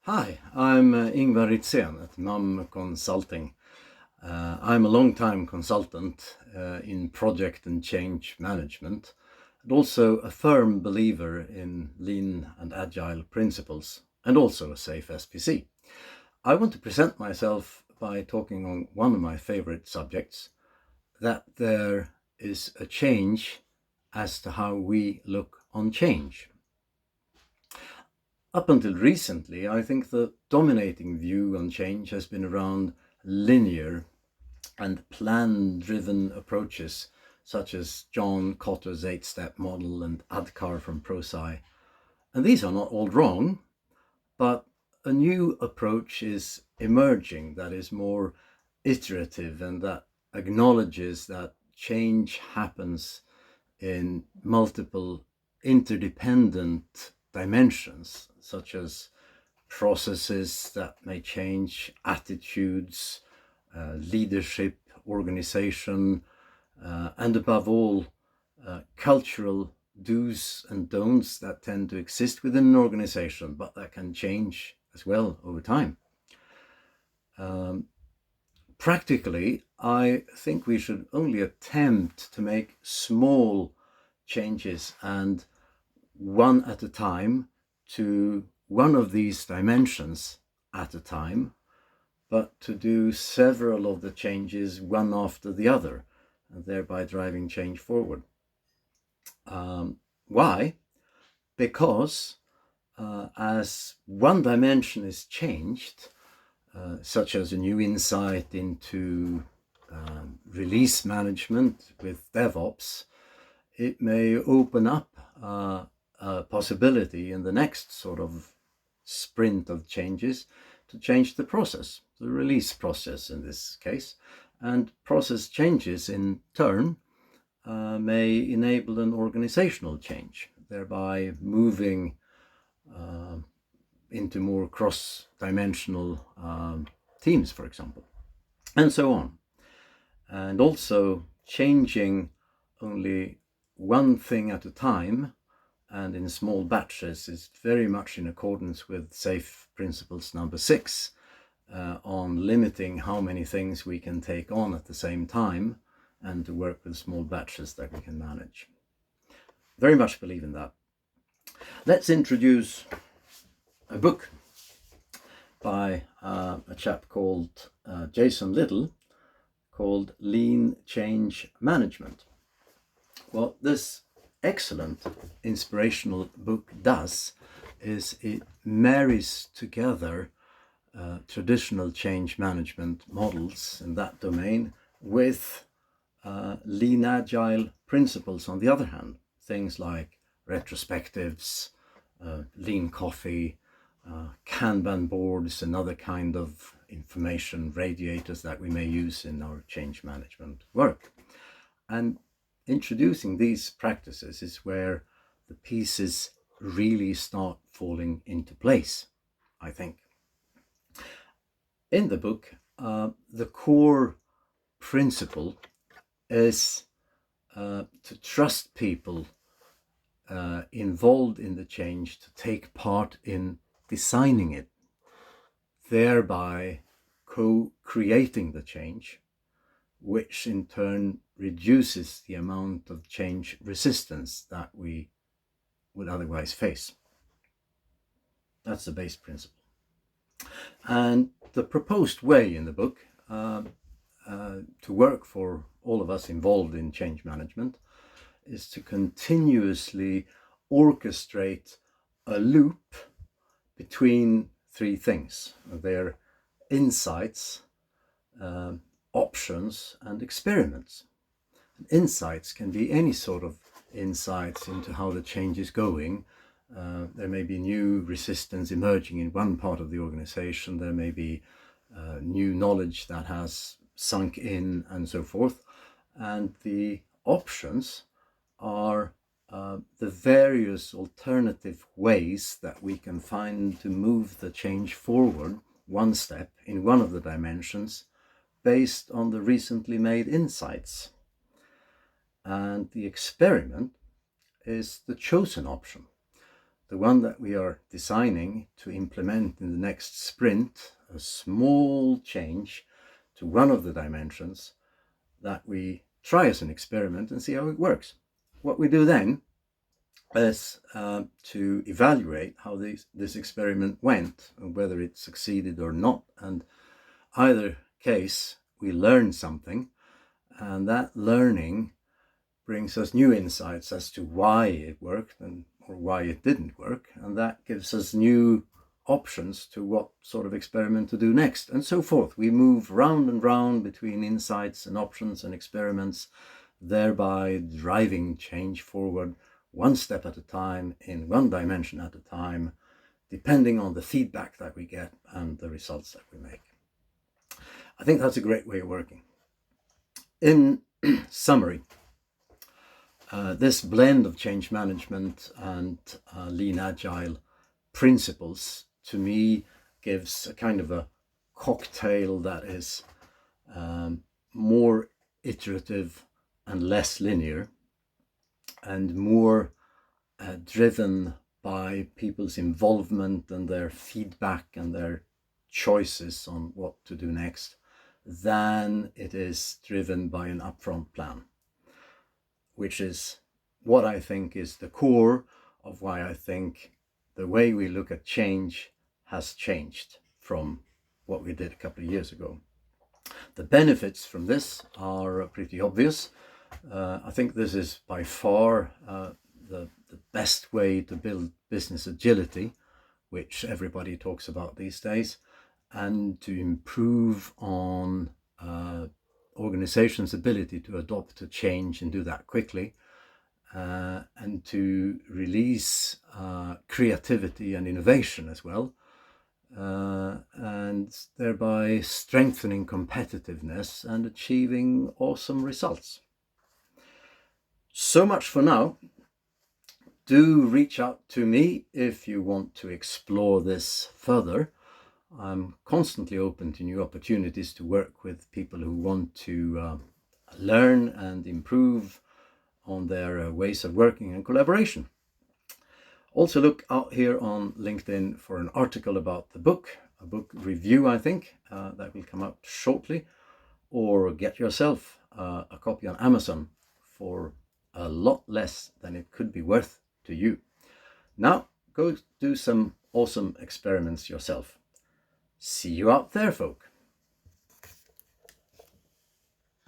Hi, I'm Ingvar Ritzén at MUM Consulting. I'm a long-time consultant in project and change management, and also a firm believer in lean and agile principles, and also a safe SPC. I want to present myself by talking on one of my favorite subjects, that there is a change as to how we look on change. Up until recently, I think the dominating view on change has been around linear and plan-driven approaches, such as John Kotter's 8-step model and Adkar from ProSci. And these are not all wrong, but a new approach is emerging that is more iterative and that acknowledges that change happens in multiple interdependent dimensions, such as processes that may change, attitudes, leadership, organization, and above all, cultural do's and don'ts that tend to exist within an organization, but that can change as well over time. Practically, I think we should only attempt to make small changes, and one at a time, to one of these dimensions at a time, but to do several of the changes one after the other, and thereby driving change forward. Why? Because as one dimension is changed, such as a new insight into release management with DevOps, it may open up a possibility in the next sort of sprint of changes to change the process, the release process in this case. And process changes in turn may enable an organizational change, thereby moving into more cross-dimensional teams, for example, and so on. And also changing only one thing at a time and in small batches is very much in accordance with SAFe principles number 6 on limiting how many things we can take on at the same time and to work with small batches that we can manage. Very much believe in that. Let's introduce a book by a chap called Jason Little, called Lean Change Management. What this excellent inspirational book does is it marries together traditional change management models in that domain with lean agile principles on the other hand. Things like retrospectives, lean coffee, Kanban boards, and other kind of information radiators that we may use in our change management work. And introducing these practices is where the pieces really start falling into place, I think. In the book, the core principle is to trust people involved in the change to take part in designing it, thereby co-creating the change, which in turn reduces the amount of change resistance that we would otherwise face. That's the base principle. And the proposed way in the book to work for all of us involved in change management is to continuously orchestrate a loop between three things. They're insights, options, and experiments. Insights can be any sort of insights into how the change is going. There may be new resistance emerging in one part of the organization. There may be new knowledge that has sunk in and so forth. And the options are the various alternative ways that we can find to move the change forward one step in one of the dimensions based on the recently made insights. And the experiment is the chosen option. the one that we are designing to implement in the next sprint, a small change to one of the dimensions that we try as an experiment and see how it works. What we do then is to evaluate how this experiment went and whether it succeeded or not. And either case, we learn something, and that learning brings us new insights as to why it worked or why it didn't work, and that gives us new options to what sort of experiment to do next, and so forth. We move round and round between insights and options and experiments, thereby driving change forward one step at a time, in one dimension at a time, depending on the feedback that we get and the results that we make. I think that's a great way of working. In summary, this blend of change management and lean agile principles, to me, gives a kind of a cocktail that is more iterative and less linear, and more driven by people's involvement and their feedback and their choices on what to do next, than it is driven by an upfront plan, which is what I think is the core of why I think the way we look at change has changed from what we did a couple of years ago. The benefits from this are pretty obvious. I think this is by far the best way to build business agility, which everybody talks about these days, and to improve on organizations' ability to adopt to change and do that quickly, and to release creativity and innovation as well, and thereby strengthening competitiveness and achieving awesome results. So much for now. Do reach out to me if you want to explore this further. I'm constantly open to new opportunities to work with people who want to learn and improve on their ways of working and collaboration. Also look out here on LinkedIn for an article about the book, a book review, I think, that will come out shortly, or get yourself a copy on Amazon for a lot less than it could be worth to you. Now, go do some awesome experiments yourself. See you out there, folk.